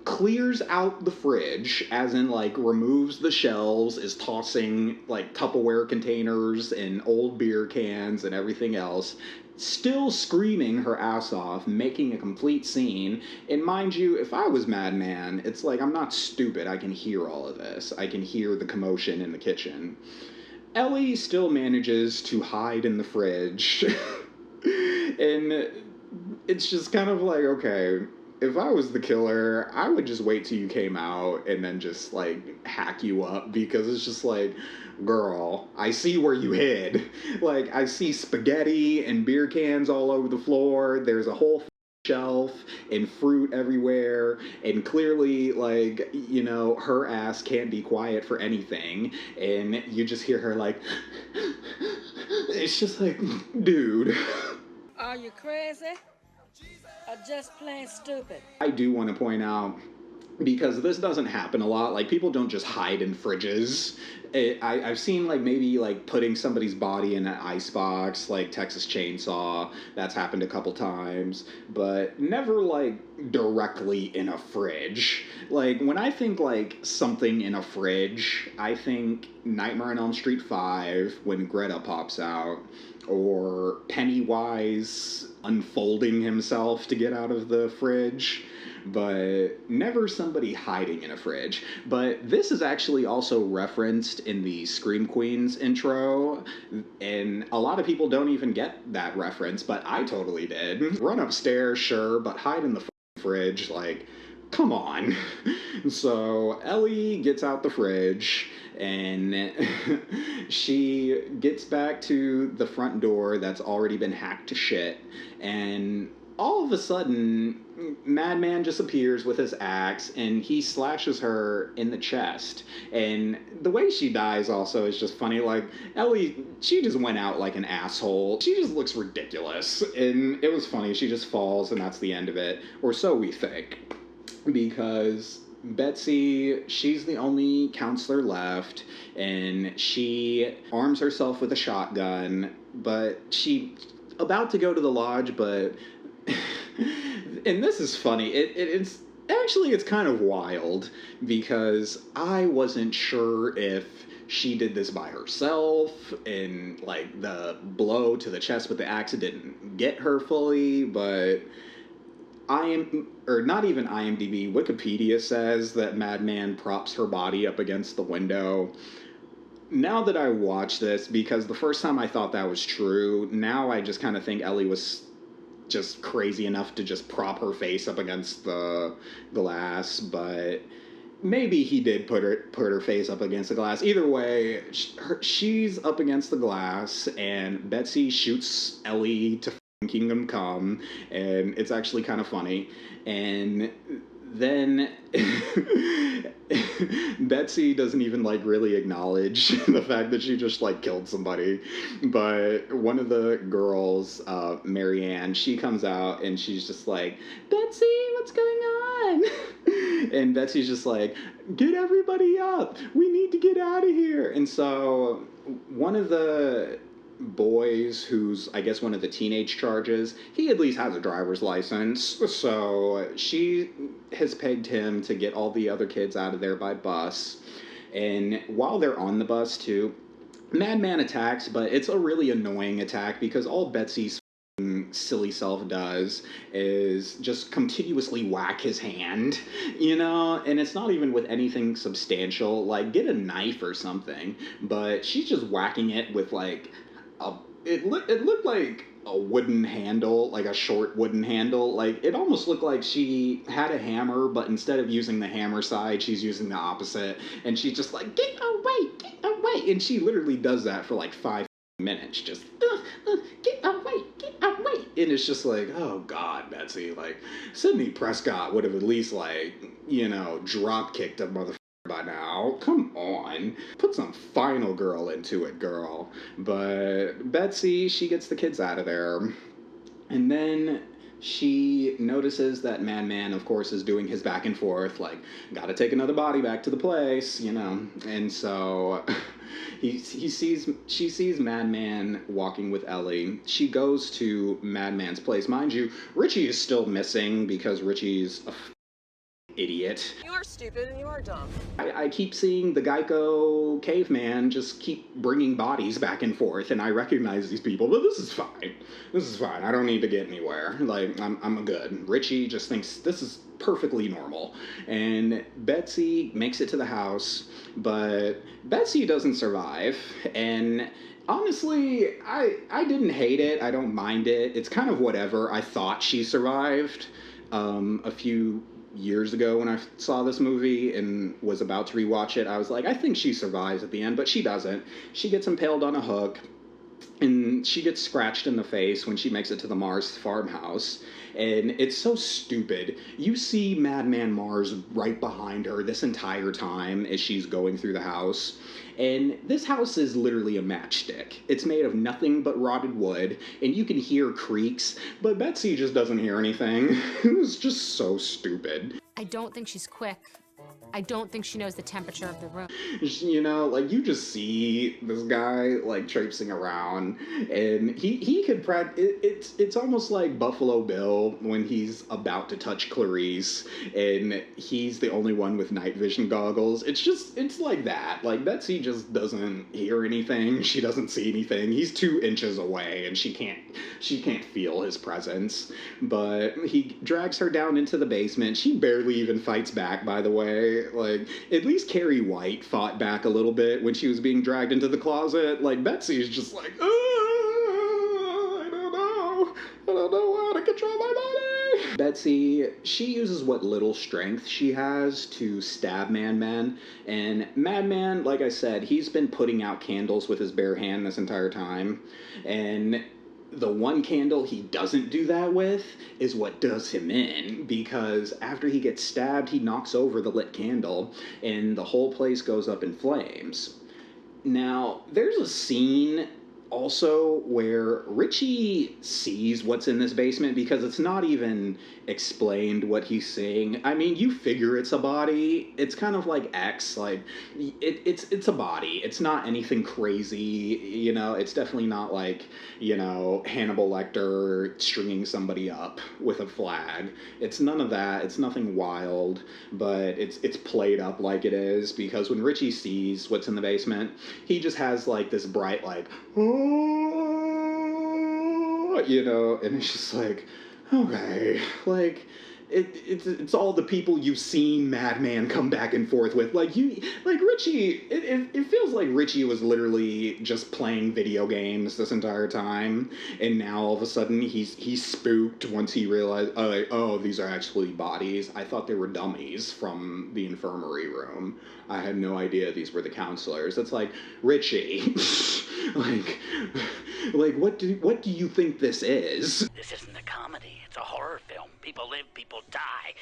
clears out the fridge, as in, like, removes the shelves, is tossing, like, Tupperware containers and old beer cans and everything else, still screaming her ass off, making a complete scene. And mind you, if I was Madman, it's like, I'm not stupid. I can hear all of this. I can hear the commotion in the kitchen. Ellie still manages to hide in the fridge. And it's just kind of like, okay, if I was the killer, I would just wait till you came out and then just, like, hack you up, because it's just like, girl, I see where you hid. Like, I see spaghetti and beer cans all over the floor. There's a whole shelf and fruit everywhere, and clearly, like, you know, her ass can't be quiet for anything, and you just hear her, like, it's just like, dude. Are you crazy? Or just plain stupid? I do want to point out, because this doesn't happen a lot, like, people don't just hide in fridges. I've seen, like, maybe, like, putting somebody's body in an icebox, like Texas Chainsaw. That's happened a couple times. But never, like, directly in a fridge. Like, when I think, like, something in a fridge, I think Nightmare on Elm Street 5, when Greta pops out. Or Pennywise unfolding himself to get out of the fridge. But never somebody hiding in a fridge. But this is actually also referenced in the Scream Queens intro, and a lot of people don't even get that reference, but I totally did. Run upstairs, sure, but hide in the fridge, like, come on. So Ellie gets out the fridge, and she gets back to the front door that's already been hacked to shit, and all of a sudden, Madman just appears with his axe, and he slashes her in the chest. And the way she dies also is just funny. Like, Ellie, she just went out like an asshole. She just looks ridiculous. And it was funny. She just falls, and that's the end of it. Or so we think. Because Betsy, she's the only counselor left, and she arms herself with a shotgun, but she about to go to the lodge, but and this is funny, it's actually, it's kind of wild, because I wasn't sure if she did this by herself, and, like, the blow to the chest with the axe didn't get her fully, but not even IMDb, Wikipedia says that Madman props her body up against the window. Now that I watch this, because the first time I thought that was true, now I just kind of think Ellie was just crazy enough to just prop her face up against the glass, but maybe he did put her face up against the glass. Either way, she's up against the glass, and Betsy shoots Ellie to Kingdom Come, and it's actually kind of funny. And then Betsy doesn't even, like, really acknowledge the fact that she just, like, killed somebody. But one of the girls, Marianne, she comes out and she's just like, Betsy, what's going on? And Betsy's just like, get everybody up. We need to get out of here. And so one of the boys, who's, I guess, one of the teenage charges, he at least has a driver's license, so she has pegged him to get all the other kids out of there by bus. And while they're on the bus too, Madman attacks, but it's a really annoying attack, because all Betsy's silly self does is just continuously whack his hand, you know, and it's not even with anything substantial, like get a knife or something, but she's just whacking it with, like, it looked like a wooden handle, like a short wooden handle. Like, it almost looked like she had a hammer, but instead of using the hammer side, she's using the opposite. And she's just like, get away. And she literally does that for like 5 minutes. Just, get away. And it's just like, oh God, Betsy. Like, Sidney Prescott would have at least, like, you know, drop kicked a motherfucker by now. Come on. Put some Final Girl into it, girl. But Betsy, she gets the kids out of there. And then she notices that Madman, of course, is doing his back and forth, like, gotta take another body back to the place, you know. And so she sees Madman walking with Ellie. She goes to Madman's place. Mind you, Richie is still missing, because Richie's a idiot. You are stupid and you are dumb. I keep seeing the Geico caveman just keep bringing bodies back and forth, and I recognize these people, but this is fine. This is fine. I don't need to get anywhere. Like, I'm good. Richie just thinks this is perfectly normal. And Betsy makes it to the house, but Betsy doesn't survive. And honestly, I didn't hate it. I don't mind it. It's kind of whatever. I thought she survived a few years ago when I saw this movie and was about to rewatch it. I was like, I think she survives at the end, but she doesn't. She gets impaled on a hook, and she gets scratched in the face when she makes it to the Mars farmhouse. And it's so stupid. You see Madman Mars right behind her this entire time as she's going through the house. And this house is literally a matchstick. It's made of nothing but rotted wood, and you can hear creaks, but Betsy just doesn't hear anything. It was just so stupid. I don't think she's quick. I don't think she knows the temperature of the room. You know, like, you just see this guy, like, traipsing around, and he could it's almost like Buffalo Bill when he's about to touch Clarice, and he's the only one with night vision goggles. It's like that. Like, Betsy just doesn't hear anything. She doesn't see anything. He's 2 inches away, and she can't feel his presence. But he drags her down into the basement. She barely even fights back, by the way. Like, at least Carrie White fought back a little bit when she was being dragged into the closet. Like, Betsy's just like, I don't know how to control my body. Betsy, she uses what little strength she has to stab Madman. And Madman, like I said, he's been putting out candles with his bare hand this entire time. And the one candle he doesn't do that with is what does him in, because after he gets stabbed, he knocks over the lit candle, and the whole place goes up in flames. Now, there's a scene also where Richie sees what's in this basement, because it's not even explained what he's seeing. I mean, you figure it's a body. It's kind of like X, like, it's a body. It's not anything crazy, you know. It's definitely not like, you know, Hannibal Lecter stringing somebody up with a flag. It's none of that. It's nothing wild, but it's played up like it is, because when Richie sees what's in the basement, he just has like this bright, like, you know, and it's just like, okay, like, it's all the people you've seen Madman come back and forth with. Like, Richie, it feels like Richie was literally just playing video games this entire time, and now all of a sudden he's spooked once he realized, oh, these are actually bodies. I thought they were dummies from the infirmary room. I had no idea these were the counselors. It's like, Richie, like what do you think this is? This isn't a comedy. It's a horror film. People live, people die.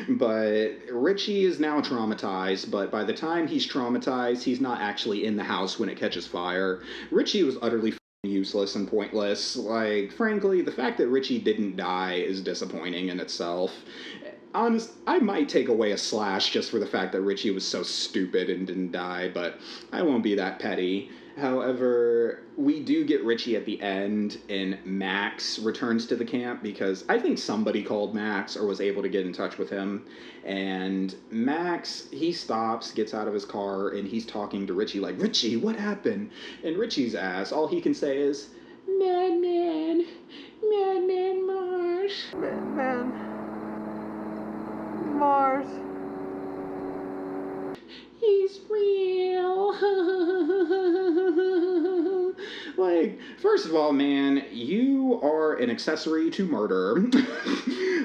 But Richie is now traumatized, but by the time he's traumatized, he's not actually in the house when it catches fire. Richie was utterly useless and pointless. Like, frankly, the fact that Richie didn't die is disappointing in itself. I might take away a slash just for the fact that Richie was so stupid and didn't die, but I won't be that petty. However, we do get Richie at the end, and Max returns to the camp, because I think somebody called Max or was able to get in touch with him. And Max, he stops, gets out of his car, and he's talking to Richie like, Richie, what happened? And Richie's ass, all he can say is, Madman, Madman Mars. Madman Mars. He's real. Like, first of all, man, you are an accessory to murder.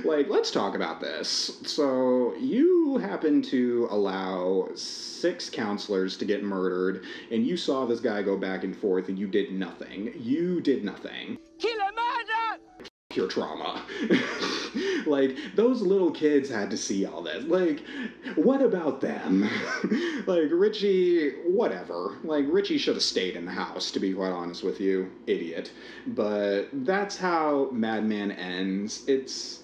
Like, let's talk about this. So, you happen to allow 6 counselors to get murdered, and you saw this guy go back and forth, and you did nothing. You did nothing. Kill a murder! Pure trauma. Like, those little kids had to see all this. Like, what about them? Like, Richie, whatever. Like, Richie should have stayed in the house, to be quite honest with you. Idiot. But that's how Madman ends. It's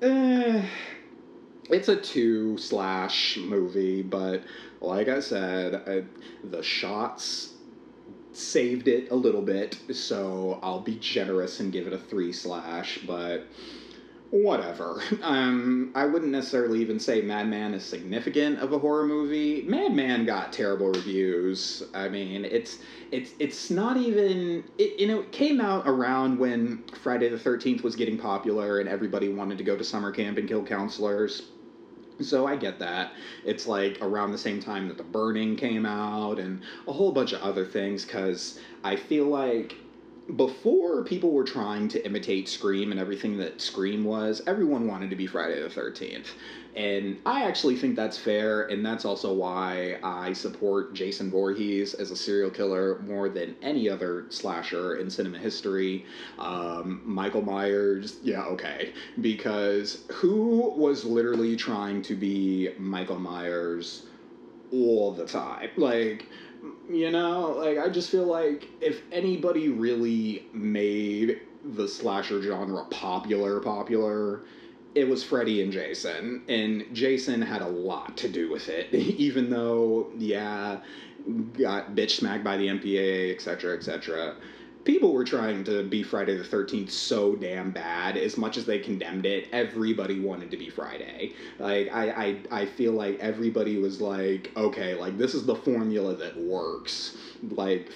a 2/ movie, but like I said, the shots saved it a little bit, so I'll be generous and give it a 3/, but whatever. I wouldn't necessarily even say Madman is significant of a horror movie. Madman got terrible reviews. I mean, it's not even, it came out around when Friday the 13th was getting popular and everybody wanted to go to summer camp and kill counselors. So I get that. It's like around the same time that The Burning came out and a whole bunch of other things, because I feel like before people were trying to imitate Scream and everything that Scream was, everyone wanted to be Friday the 13th. And I actually think that's fair, and that's also why I support Jason Voorhees as a serial killer more than any other slasher in cinema history. Michael Myers, yeah, okay. Because who was literally trying to be Michael Myers all the time? Like, you know, like, I just feel like if anybody really made the slasher genre popular, it was Freddy and Jason. And Jason had a lot to do with it, even though, yeah, got bitch smacked by the MPAA, etc., etc. People were trying to be Friday the 13th so damn bad. As much as they condemned it, everybody wanted to be Friday. Like, I feel like everybody was like, okay, like, this is the formula that works. Like,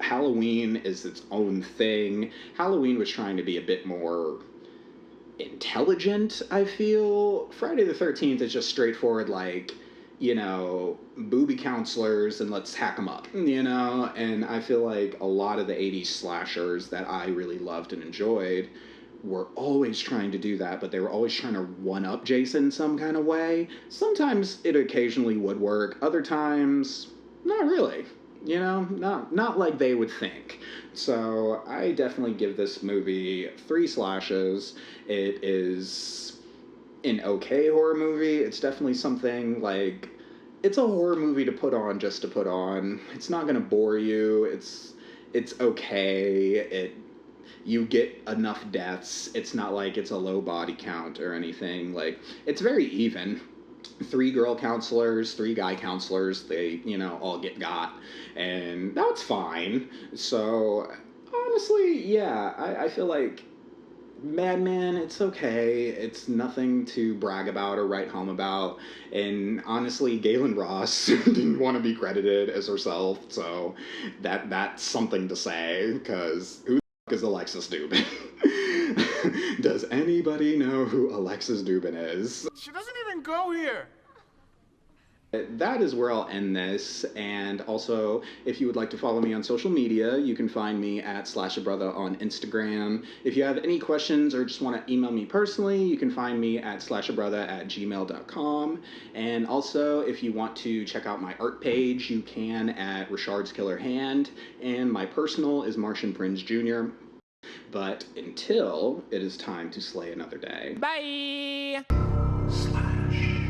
Halloween is its own thing. Halloween was trying to be a bit more intelligent, I feel. Friday the 13th is just straightforward, like, you know, booby counselors and let's hack them up, you know? And I feel like a lot of the 80s slashers that I really loved and enjoyed were always trying to do that, but they were always trying to one-up Jason some kind of way. Sometimes it occasionally would work, other times, not really. You know, not like they would think. So I definitely give this movie 3 slashes. It is an okay horror movie. It's definitely something, like, it's a horror movie to put on just to put on. It's not gonna bore you. It's okay. You get enough deaths. It's not like it's a low body count or anything. Like, it's very even. 3 girl counselors, 3 guy counselors, they, you know, all get got. And that's fine. So, honestly, yeah, I feel like Madman, it's okay. It's nothing to brag about or write home about. And honestly, Gaylen Ross didn't want to be credited as herself, so that's something to say, because who the fuck is Alexis Dubin? Does anybody know who Alexis Dubin is? She doesn't even go here. That is where I'll end this, and also, if you would like to follow me on social media, you can find me at Slasha Brotha on Instagram. If you have any questions or just want to email me personally, you can find me at slashabrotha@gmail.com. And also, if you want to check out my art page, you can at Richard's Killer Hand, and my personal is Martian Prince Jr. But until it is time to slay another day. Bye! Slash.